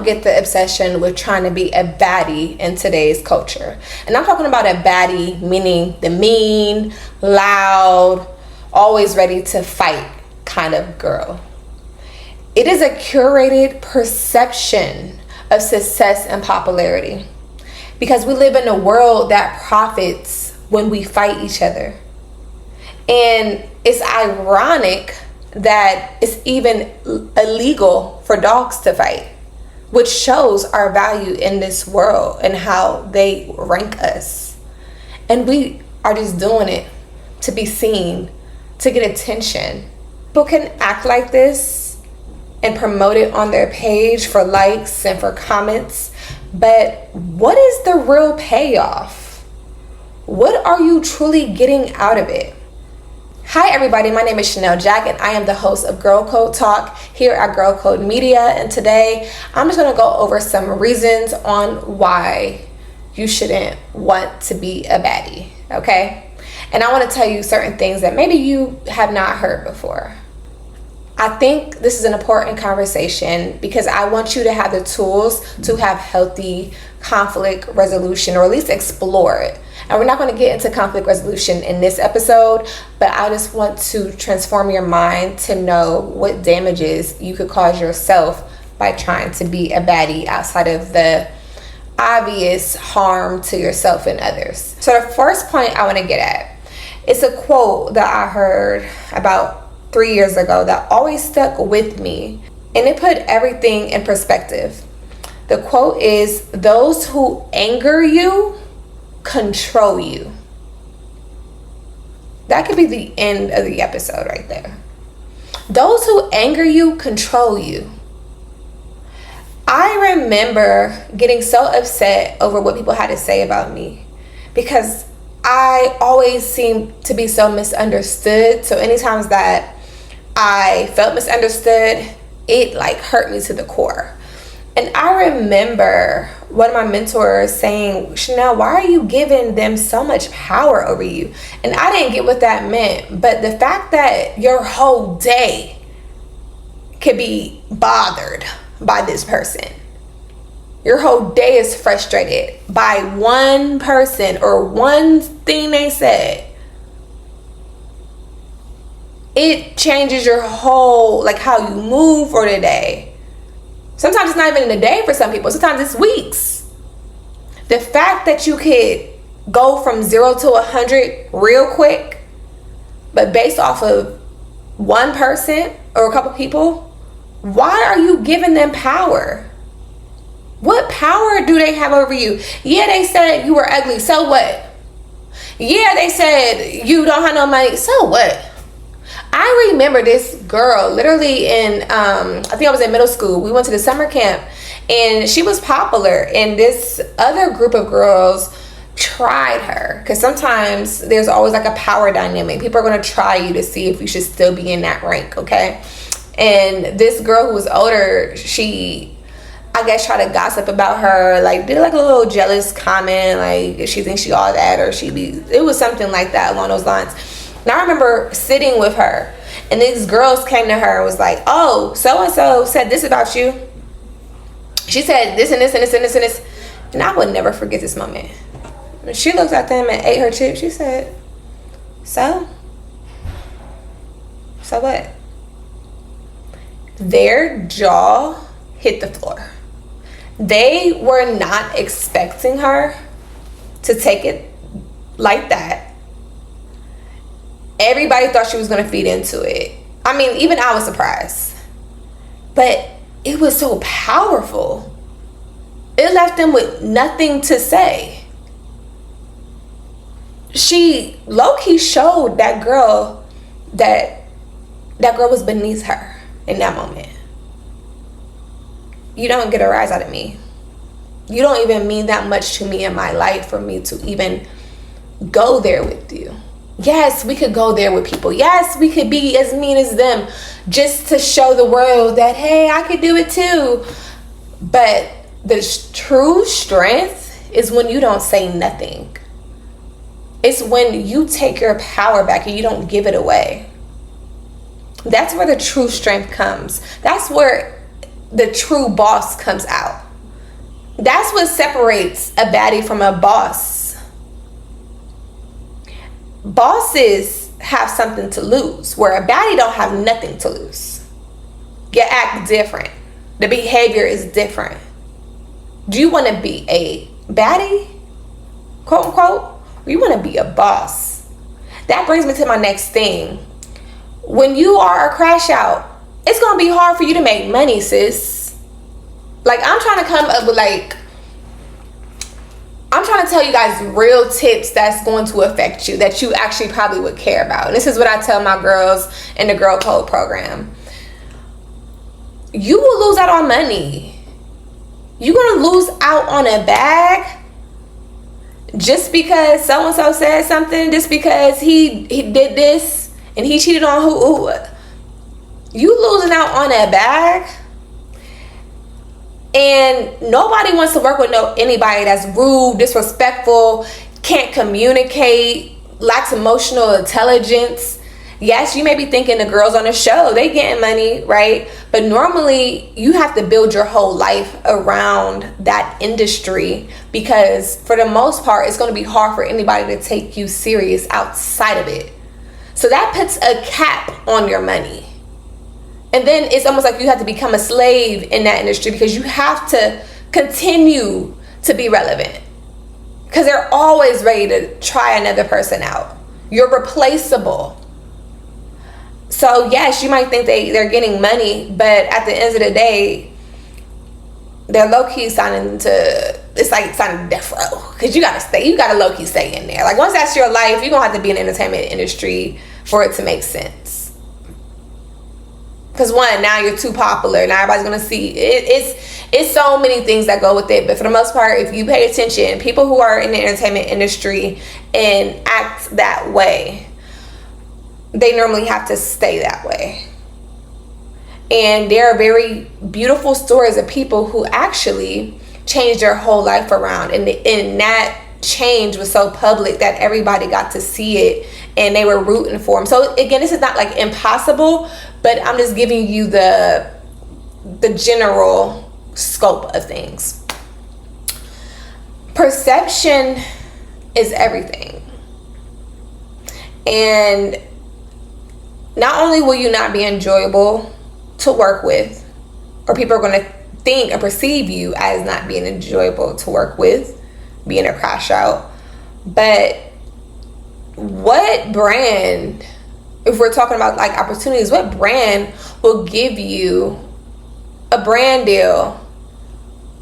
get the obsession with trying to be a baddie in today's culture. And I'm talking about a baddie, meaning the mean, loud, always ready to fight kind of girl. It is a curated perception of success and popularity, because we live in a world that profits when we fight each other. And it's ironic that it's even illegal for dogs to fight, which shows our value in this world and how they rank us. And we are just doing it to be seen, to get attention. People can act like this and promote it on their page for likes and for comments, but what is the real payoff? What are you truly getting out of it? Hi everybody, my name is Chanel Jack and I am the host of Girl Code Talk here at Girl Code Media, and today I'm just going to go over some reasons on why you shouldn't want to be a baddie, okay? And I want to tell you certain things that maybe you have not heard before. I think this is an important conversation because I want you to have the tools to have healthy conflict resolution, or at least explore it. And we're not going to get into conflict resolution in this episode, but I just want to transform your mind to know what damages you could cause yourself by trying to be a baddie outside of the obvious harm to yourself and others. So the first point I want to get at, it's a quote that I heard about 3 years ago that always stuck with me, and it put everything in perspective. The quote is, "Those who anger you control you." That could be the end of the episode right there. Those who anger you control you. I remember getting so upset over what people had to say about me because I always seemed to be so misunderstood. So anytime that I felt misunderstood, it like hurt me to the core. And I remember one of my mentors saying, "Chanel, why are you giving them so much power over you?" And I didn't get what that meant, but the fact that your whole day could be bothered by this person, your whole day is frustrated by one person or one thing they said, it changes your whole, like how you move for the day. Sometimes it's not even in a day for some people. Sometimes it's weeks. The fact that you could go from 0 to 100 real quick, but based off of one person or a couple people, why are you giving them power? What power do they have over you? Yeah, they said you were ugly. So what? Yeah, they said you don't have no money. So what? I remember this girl literally in, I think I was in middle school. We went to the summer camp and she was popular, and this other group of girls tried her because sometimes there's always like a power dynamic. People are going to try you to see if you should still be in that rank, okay? And this girl who was older, she, I guess, tried to gossip about her, like did like a little jealous comment, like she thinks she all that, or it was something like that along those lines. Now I remember sitting with her and these girls came to her and was like, "Oh, so-and-so said this about you. She said this and this and this and this and this." And I would never forget this moment. When she looked at them and ate her chips, she said, So what? Their jaw hit the floor. They were not expecting her to take it like that. Everybody thought she was going to feed into it. I mean, even I was surprised. But it was so powerful. It left them with nothing to say. She low-key showed that girl that girl was beneath her in that moment. You don't get a rise out of me. You don't even mean that much to me in my life for me to even go there with you. Yes, we could go there with people. Yes, we could be as mean as them just to show the world that, hey, I could do it too. But the true strength is when you don't say nothing. It's when you take your power back and you don't give it away. That's where the true strength comes. That's where the true boss comes out. That's what separates a baddie from a boss. Bosses have something to lose, where a baddie don't have nothing to lose. You act different. The behavior is different. Do you want to be a baddie, quote unquote, or you want to be a boss? That brings me to my next thing. When you are a crash out, it's going to be hard for you to make money, sis. Like, I'm trying to come up with, like, I'm trying to tell you guys real tips that's going to affect you, that you actually probably would care about. And this is what I tell my girls in the Girl Code program. You will lose out on money. You're going to lose out on a bag just because so-and-so said something, just because he did this and he cheated on who. You losing out on a bag. And nobody wants to work with anybody that's rude, disrespectful, can't communicate, lacks emotional intelligence. Yes, you may be thinking the girls on the show, they getting money, right? But normally you have to build your whole life around that industry, because for the most part, it's going to be hard for anybody to take you serious outside of it. So that puts a cap on your money. And then it's almost like you have to become a slave in that industry, because you have to continue to be relevant, because they're always ready to try another person out. You're replaceable. So yes, you might think they're getting money, but at the end of the day, they're low-key signing to, it's like signing death row, because you gotta low-key stay in there. Like, once that's your life, you're gonna have to be in the entertainment industry for it to make sense. Because one, now you're too popular. Now everybody's going to see. It's so many things that go with it. But for the most part, if you pay attention, people who are in the entertainment industry and act that way, they normally have to stay that way. And there are very beautiful stories of people who actually changed their whole life around. And that change was so public that everybody got to see it and they were rooting for them. So again, this is not like impossible, but I'm just giving you the general scope of things. Perception is everything. And not only will you not be enjoyable to work with, or people are going to think and perceive you as not being enjoyable to work with, being a crash out, but what brand, if we're talking about like opportunities, what brand will give you a brand deal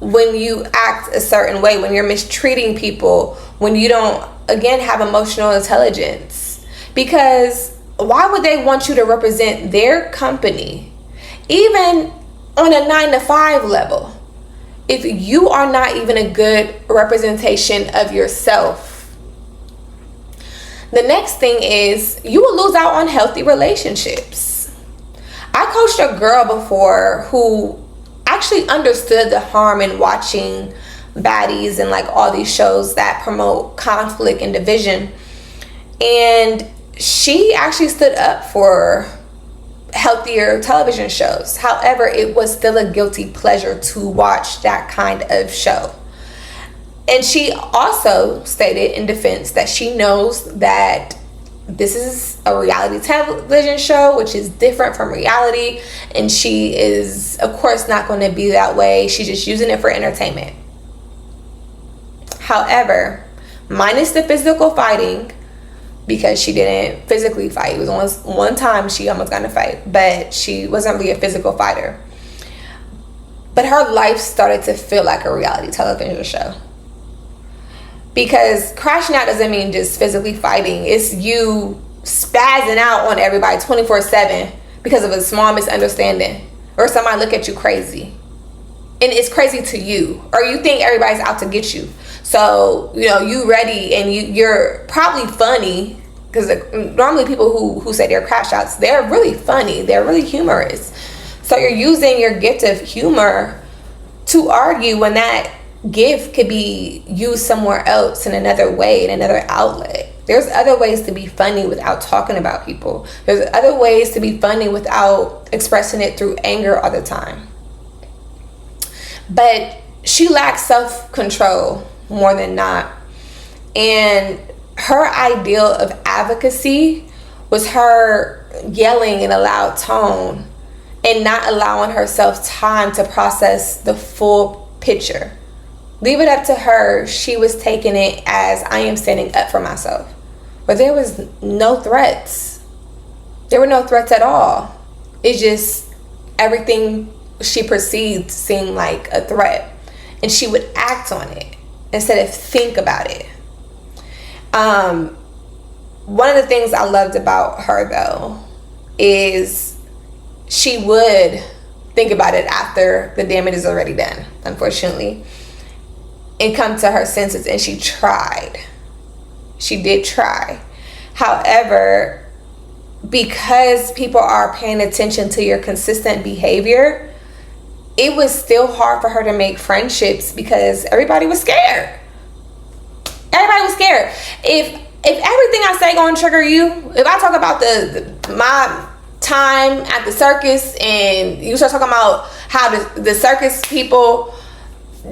when you act a certain way, when you're mistreating people, when you don't, again, have emotional intelligence? Because why would they want you to represent their company, even on a 9-to-5 level, if you are not even a good representation of yourself? The next thing is you will lose out on healthy relationships. I coached a girl before who actually understood the harm in watching baddies and like all these shows that promote conflict and division. And she actually stood up for healthier television shows. However, it was still a guilty pleasure to watch that kind of show. And she also stated in defense that she knows that this is a reality television show, which is different from reality, and she is, of course, not going to be that way. She's just using it for entertainment. However, minus the physical fighting, because she didn't physically fight. It was one time she almost got in a fight, but she wasn't really a physical fighter. But her life started to feel like a reality television show. Because crashing out doesn't mean just physically fighting. It's you spazzing out on everybody 24/7 because of a small misunderstanding, or somebody look at you crazy. And it's crazy to you, or you think everybody's out to get you. So, you ready, and you're probably funny, because normally people who say they're crash outs, they're really funny. They're really humorous. So you're using your gift of humor to argue when that gift could be used somewhere else, in another way, in another outlet. There's other ways to be funny without talking about people. There's other ways to be funny without expressing it through anger all the time. But she lacked self-control more than not. And her ideal of advocacy was her yelling in a loud tone and not allowing herself time to process the full picture. Leave it up to her. She was taking it as, I am standing up for myself. But there was no threats. There were no threats at all. It's just everything she perceived seemed like a threat. And she would act on it instead of think about it. One of the things I loved about her, though, is she would think about it after the damage is already done, unfortunately, and come to her senses. And she tried. She did try. However, because people are paying attention to your consistent behavior, it was still hard for her to make friendships because everybody was scared. Everybody was scared. If everything I say gonna trigger you, if I talk about my time at the circus and you start talking about how the circus people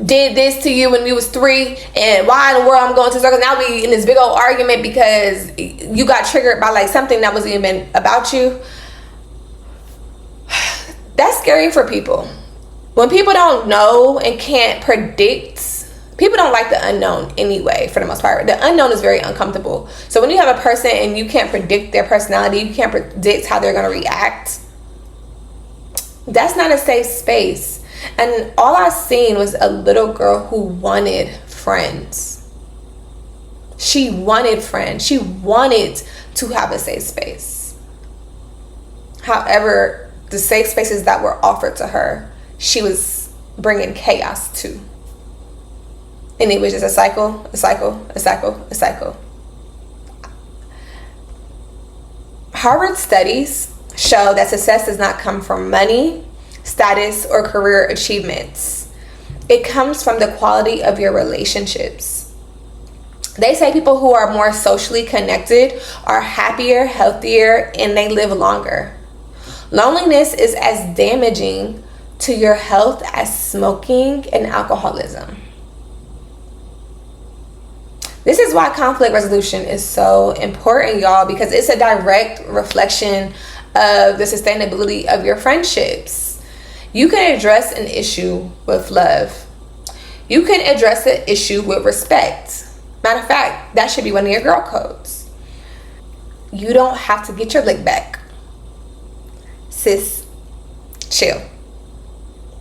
did this to you when you was 3 and why in the world I'm going to the circus, now we in this big old argument because you got triggered by like something that wasn't even about you. That's scary for people. When people don't know and can't predict, people don't like the unknown anyway, for the most part. The unknown is very uncomfortable. So when you have a person and you can't predict their personality, you can't predict how they're going to react, that's not a safe space. And all I seen was a little girl who wanted friends. She wanted friends. She wanted to have a safe space. However, the safe spaces that were offered to her, she was bringing chaos to. And it was just a cycle, a cycle, a cycle, a cycle. Harvard studies show that success does not come from money, status, or career achievements. It comes from the quality of your relationships. They say people who are more socially connected are happier, healthier, and they live longer. Loneliness is as damaging to your health as smoking and alcoholism. This is why conflict resolution is so important, y'all, because it's a direct reflection of the sustainability of your friendships. You can address an issue with love. You can address an issue with respect. Matter of fact, that should be one of your girl codes. You don't have to get your lick back. Sis, chill.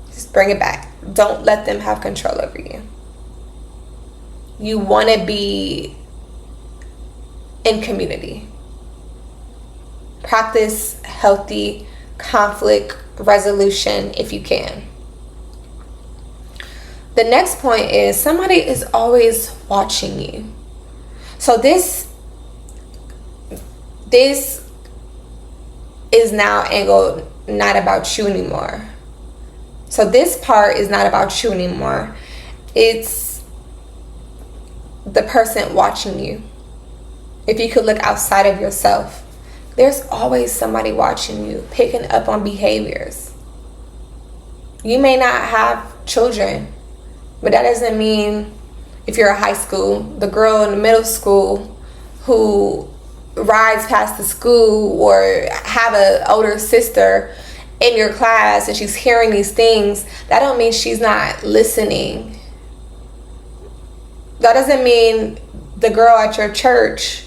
Just bring it back. Don't let them have control over you. You want to be in community. Practice healthy conflict resolution if you can. The next point is somebody is always watching you. So this is now angled not about you anymore. So this part is not about you anymore. It's the person watching you. If you could look outside of yourself, there's always somebody watching you, picking up on behaviors. You may not have children, but that doesn't mean if you're in high school, the girl in the middle school who rides past the school or have an older sister in your class and she's hearing these things, that don't mean she's not listening. That doesn't mean the girl at your church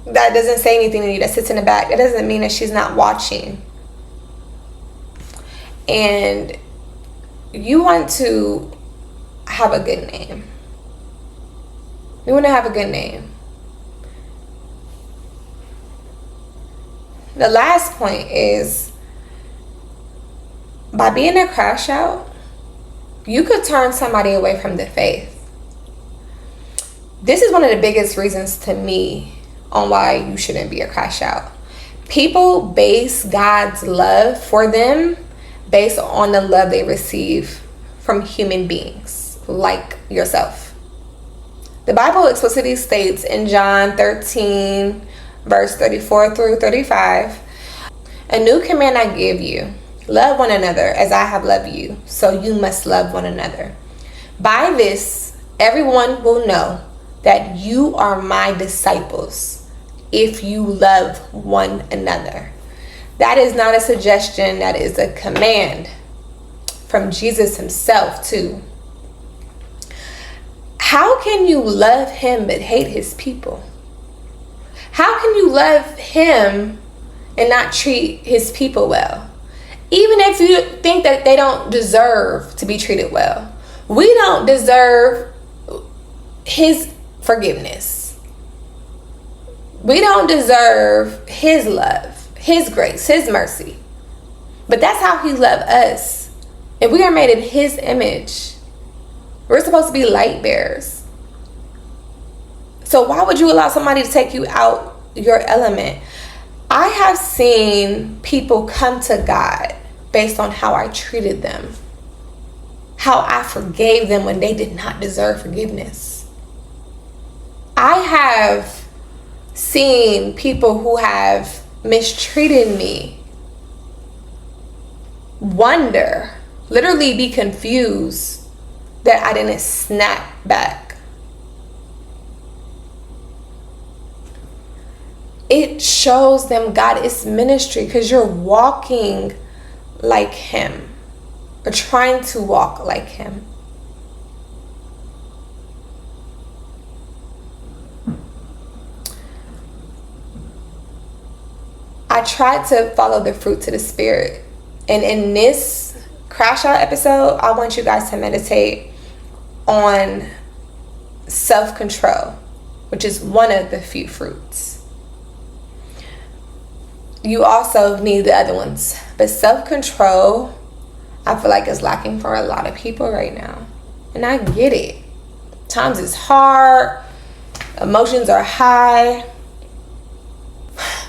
that doesn't say anything to you, that sits in the back, that doesn't mean that she's not watching. And you want to have a good name. You want to have a good name. The last point is, by being a crash out, you could turn somebody away from the faith. This is one of the biggest reasons to me on why you shouldn't be a crash out. People base God's love for them based on the love they receive from human beings like yourself. The Bible explicitly states in John 13, verse 34 through 35, "A new command I give you, Love one another as I have loved you, so you must love one another. By this, everyone will know that you are my disciples if you love one another. That is not a suggestion, that is a command from Jesus himself too. How can you love him but hate his people? How can you love him and not treat his people well? Even if you think that they don't deserve to be treated well. We don't deserve his forgiveness. We don't deserve his love, his grace, his mercy. But that's how he loved us. And we are made in his image. We're supposed to be light bearers. So why would you allow somebody to take you out your element? I have seen people come to God based on how I treated them, how I forgave them when they did not deserve forgiveness. I have seen people who have mistreated me wonder, literally be confused that I didn't snap back. It shows them God is ministry because you're walking like him or trying to walk like him. I tried to follow the fruits of the Spirit. And in this crash out episode, I want you guys to meditate on self-control, which is one of the few fruits. You also need the other ones. But self-control, I feel like is lacking for a lot of people right now. And I get it. Times is hard. Emotions are high.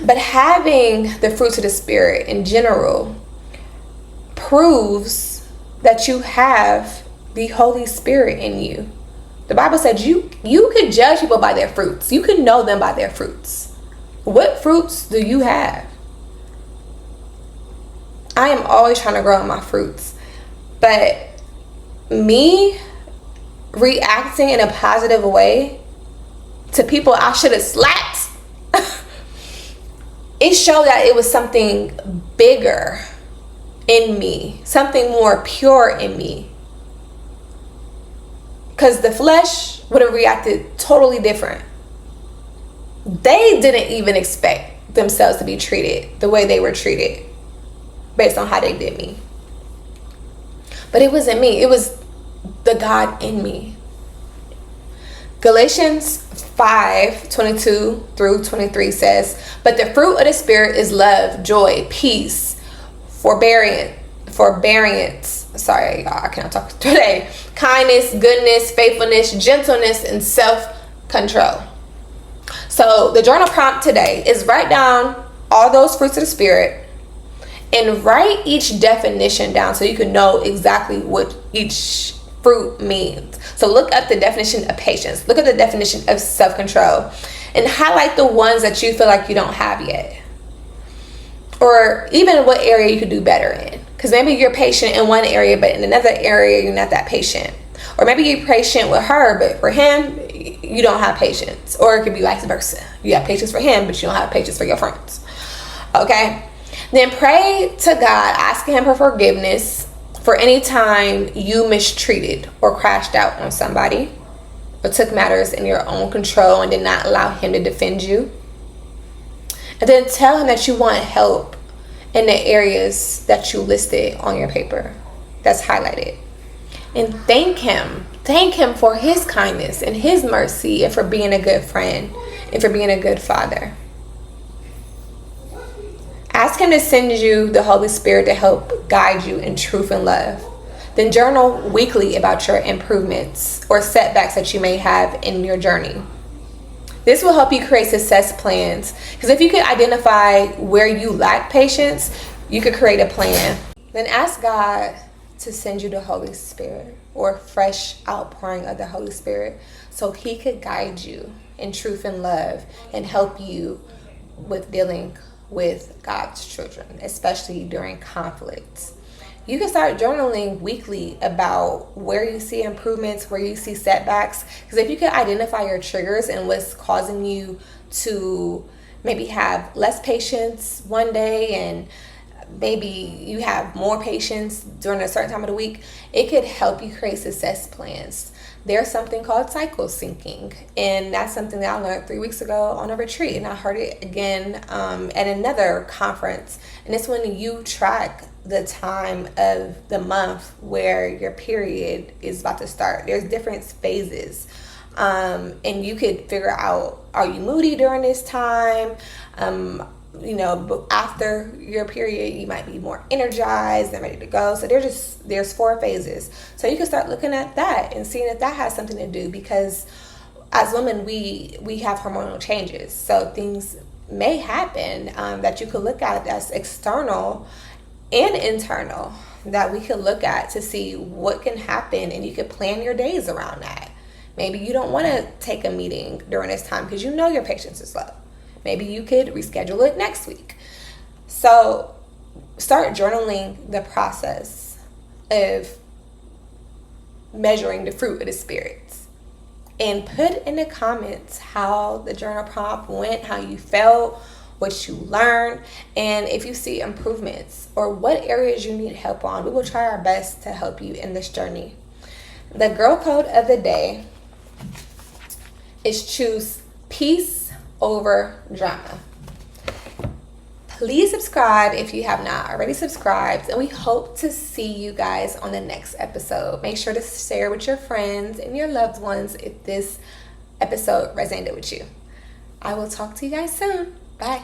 But having the fruits of the Spirit in general proves that you have the Holy Spirit in you. The Bible said you can judge people by their fruits. You can know them by their fruits. What fruits do you have? I am always trying to grow in my fruits. But me reacting in a positive way to people I should have slapped, it showed that it was something bigger in me, something more pure in me. Because the flesh would have reacted totally different. They didn't even expect themselves to be treated the way they were treated based on how they did me. But it wasn't me. It was the God in me. Galatians 5:22 through 23 says, but the fruit of the Spirit is love, joy, peace, forbearance. Sorry, y'all, I cannot talk today. Kindness, goodness, faithfulness, gentleness, and self-control. So the journal prompt today is write down all those fruits of the Spirit and write each definition down so you can know exactly what each fruit means. So look up the definition of patience. Look at the definition of self-control and highlight the ones that you feel like you don't have yet. Or even what area you could do better in. Because maybe you're patient in one area, but in another area, you're not that patient. Or maybe you're patient with her, but for him, you don't have patience. Or it could be vice versa. You have patience for him, but you don't have patience for your friends. Okay? Then pray to God, asking him for forgiveness for any time you mistreated or crashed out on somebody or took matters in your own control and did not allow him to defend you. And then tell him that you want help in the areas that you listed on your paper that's highlighted. And thank him. Thank him for his kindness and his mercy and for being a good friend and for being a good father. Ask him to send you the Holy Spirit to help guide you in truth and love. Then journal weekly about your improvements or setbacks that you may have in your journey. This will help you create success plans. Because if you can identify where you lack patience, you could create a plan. Then ask God to send you the Holy Spirit or a fresh outpouring of the Holy Spirit so he could guide you in truth and love and help you with dealing with God's children, especially during conflicts. You can start journaling weekly about where you see improvements, where you see setbacks. Because if you can identify your triggers and what's causing you to maybe have less patience one day and maybe you have more patience during a certain time of the week, it could help you create success plans. There's something called cycle syncing, and that's something that I learned 3 weeks ago on a retreat, and I heard it again at another conference. And it's when you track the time of the month where your period is about to start. There's different phases, and you could figure out, are you moody during this time? After your period, you might be more energized and ready to go. So there's 4 phases. So you can start looking at that and seeing if that has something to do, because as women, we have hormonal changes. So things may happen that you could look at that's external and internal, that we could look at to see what can happen, and you could plan your days around that. Maybe you don't want to take a meeting during this time because you know your patience is low. Maybe you could reschedule it next week. So start journaling the process of measuring the fruit of the spirits. And put in the comments how the journal prompt went, how you felt, what you learned, and if you see improvements or what areas you need help on. We will try our best to help you in this journey. The girl code of the day is choose peace over drama. Please subscribe if you have not already subscribed, and we hope to see you guys on the next episode. Make sure to share with your friends and your loved ones if this episode resonated with you. I will talk to you guys soon. Bye.